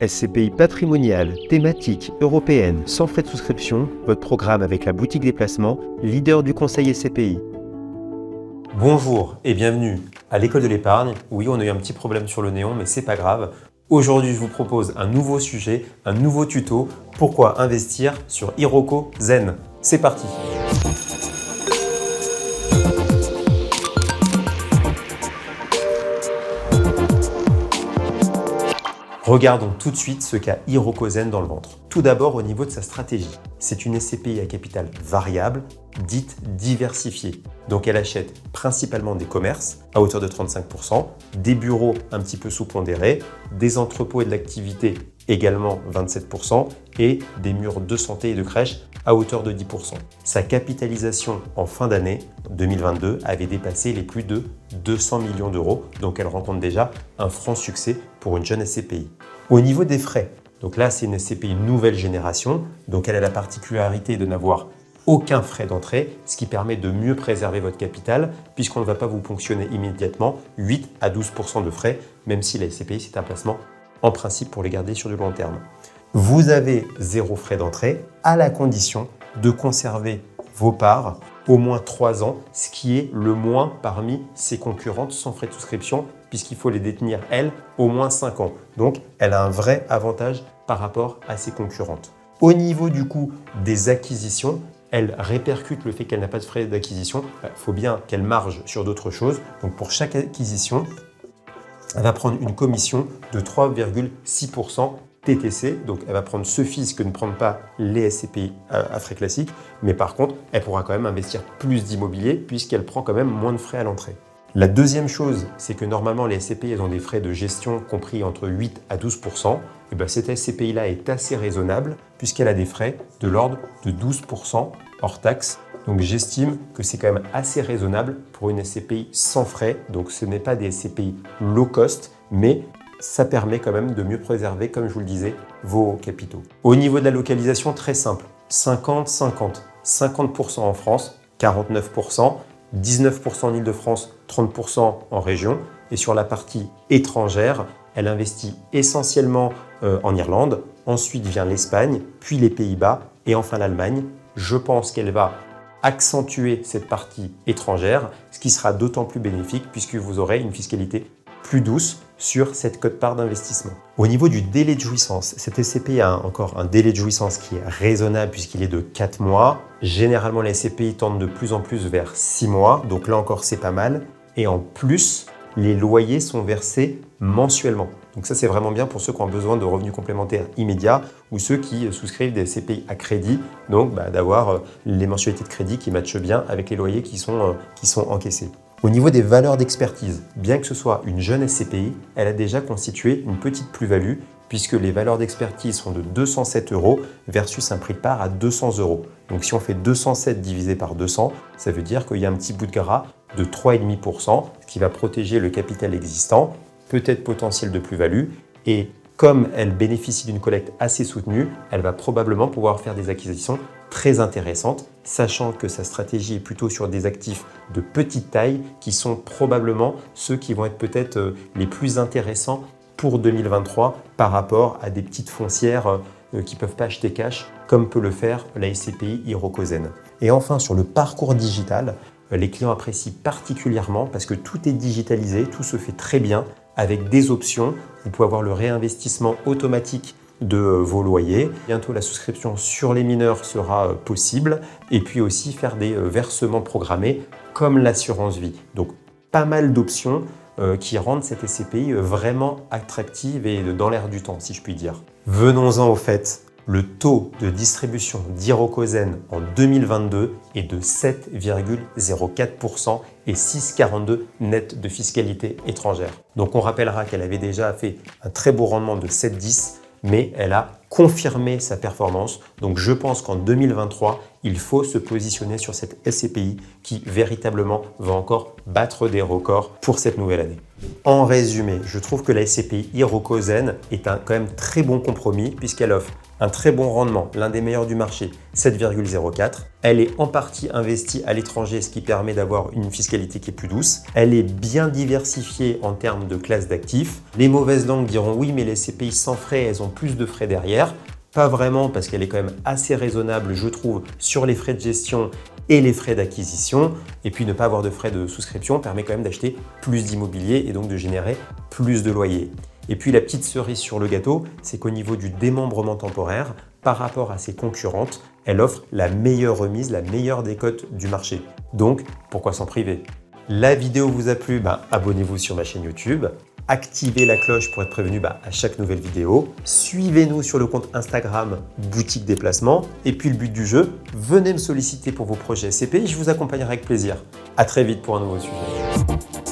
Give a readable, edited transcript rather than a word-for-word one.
SCPI patrimoniale, thématique, européenne, sans frais de souscription, votre programme avec la boutique des placements, leader du conseil SCPI. Bonjour et bienvenue à l'école de l'épargne. Oui, on a eu un petit problème sur le néon, mais c'est pas grave. Aujourd'hui, je vous propose un nouveau sujet, un nouveau tuto. Pourquoi investir sur Iroko Zen? C'est parti! Regardons tout de suite ce qu'a Iroko Zen dans le ventre. Tout d'abord au niveau de sa stratégie. C'est une SCPI à capital variable, dite diversifiée. Donc elle achète principalement des commerces à hauteur de 35%, des bureaux un petit peu sous-pondérés, des entrepôts et de l'activité également 27% et des murs de santé et de crèche à hauteur de 10%. Sa capitalisation en fin d'année 2022 avait dépassé les plus de 200 millions d'euros, donc elle rencontre déjà un franc succès pour une jeune SCPI. Au niveau des frais, donc là c'est une SCPI nouvelle génération, donc elle a la particularité de n'avoir aucun frais d'entrée, ce qui permet de mieux préserver votre capital puisqu'on ne va pas vous ponctionner immédiatement 8 à 12% de frais, même si la SCPI c'est un placement en principe pour les garder sur du long terme. Vous avez zéro frais d'entrée à la condition de conserver vos parts au moins 3 ans, ce qui est le moins parmi ses concurrentes sans frais de souscription puisqu'il faut les détenir, elles, au moins 5 ans. Donc, elle a un vrai avantage par rapport à ses concurrentes. Au niveau du coût des acquisitions, elle répercute le fait qu'elle n'a pas de frais d'acquisition. Il faut bien qu'elle marge sur d'autres choses. Donc, pour chaque acquisition, elle va prendre une commission de 3,6% TTC. Donc, elle va prendre ce fisc que ne prennent pas les SCPI à frais classiques. Mais par contre, elle pourra quand même investir plus d'immobilier puisqu'elle prend quand même moins de frais à l'entrée. La deuxième chose, c'est que normalement, les SCPI elles ont des frais de gestion compris entre 8 à 12%. Et bien, cette SCPI-là est assez raisonnable puisqu'elle a des frais de l'ordre de 12% hors taxe. Donc, j'estime que c'est quand même assez raisonnable pour une SCPI sans frais. Donc, ce n'est pas des SCPI low cost, mais ça permet quand même de mieux préserver, comme je vous le disais, vos capitaux. Au niveau de la localisation, très simple, 50-50. 50% en France, 49%, 19% en Île-de-France, 30% en région. Et sur la partie étrangère, elle investit essentiellement en Irlande. Ensuite vient l'Espagne, puis les Pays-Bas et enfin l'Allemagne. Je pense qu'elle va accentuer cette partie étrangère, ce qui sera d'autant plus bénéfique puisque vous aurez une fiscalité plus douce sur cette quote-part d'investissement. Au niveau du délai de jouissance, cette SCPI a encore un délai de jouissance qui est raisonnable puisqu'il est de 4 mois. Généralement, les SCPI tendent de plus en plus vers 6 mois, donc là encore c'est pas mal. Et en plus, les loyers sont versés mensuellement. Donc ça c'est vraiment bien pour ceux qui ont besoin de revenus complémentaires immédiats ou ceux qui souscrivent des SCPI à crédit, donc d'avoir les mensualités de crédit qui matchent bien avec les loyers qui sont encaissés. Au niveau des valeurs d'expertise, bien que ce soit une jeune SCPI, elle a déjà constitué une petite plus-value puisque les valeurs d'expertise sont de 207 € versus un prix de part à 200 €. Donc si on fait 207 divisé par 200, ça veut dire qu'il y a un petit bout de gras de 3,5%, ce qui va protéger le capital existant, peut-être potentiel de plus-value. Et comme elle bénéficie d'une collecte assez soutenue, elle va probablement pouvoir faire des acquisitions très intéressantes, sachant que sa stratégie est plutôt sur des actifs de petite taille qui sont probablement ceux qui vont être peut-être les plus intéressants pour 2023 par rapport à des petites foncières qui ne peuvent pas acheter cash comme peut le faire la SCPI Iroko Zen. Et enfin, sur le parcours digital, les clients apprécient particulièrement parce que tout est digitalisé, tout se fait très bien avec des options. Vous pouvez avoir le réinvestissement automatique de vos loyers. Bientôt, la souscription sur les mineurs sera possible et puis aussi faire des versements programmés comme l'assurance vie. Donc, pas mal d'options qui rendent cette SCPI vraiment attractive et dans l'air du temps, si je puis dire. Venons-en au fait. Le taux de distribution d'Iroko Zen en 2022 est de 7,04% et 6,42% net de fiscalité étrangère. Donc on rappellera qu'elle avait déjà fait un très beau rendement de 7,10%, mais elle a confirmé sa performance. Donc je pense qu'en 2023, il faut se positionner sur cette SCPI qui véritablement va encore battre des records pour cette nouvelle année. En résumé, je trouve que la SCPI Iroko Zen est quand même très bon compromis puisqu'elle offre un très bon rendement, l'un des meilleurs du marché, 7,04. Elle est en partie investie à l'étranger, ce qui permet d'avoir une fiscalité qui est plus douce. Elle est bien diversifiée en termes de classe d'actifs. Les mauvaises langues diront oui, mais les SCPI sans frais, elles ont plus de frais derrière. Pas vraiment, parce qu'elle est quand même assez raisonnable, je trouve, sur les frais de gestion et les frais d'acquisition. Et puis ne pas avoir de frais de souscription permet quand même d'acheter plus d'immobilier et donc de générer plus de loyers. Et puis la petite cerise sur le gâteau, c'est qu'au niveau du démembrement temporaire, par rapport à ses concurrentes, elle offre la meilleure remise, la meilleure décote du marché. Donc, pourquoi s'en priver? La vidéo vous a plu, abonnez-vous sur ma chaîne YouTube. Activez la cloche pour être prévenu à chaque nouvelle vidéo. Suivez-nous sur le compte Instagram Boutique des Placements. Et puis le but du jeu, venez me solliciter pour vos projets SCPI, je vous accompagnerai avec plaisir. À très vite pour un nouveau sujet.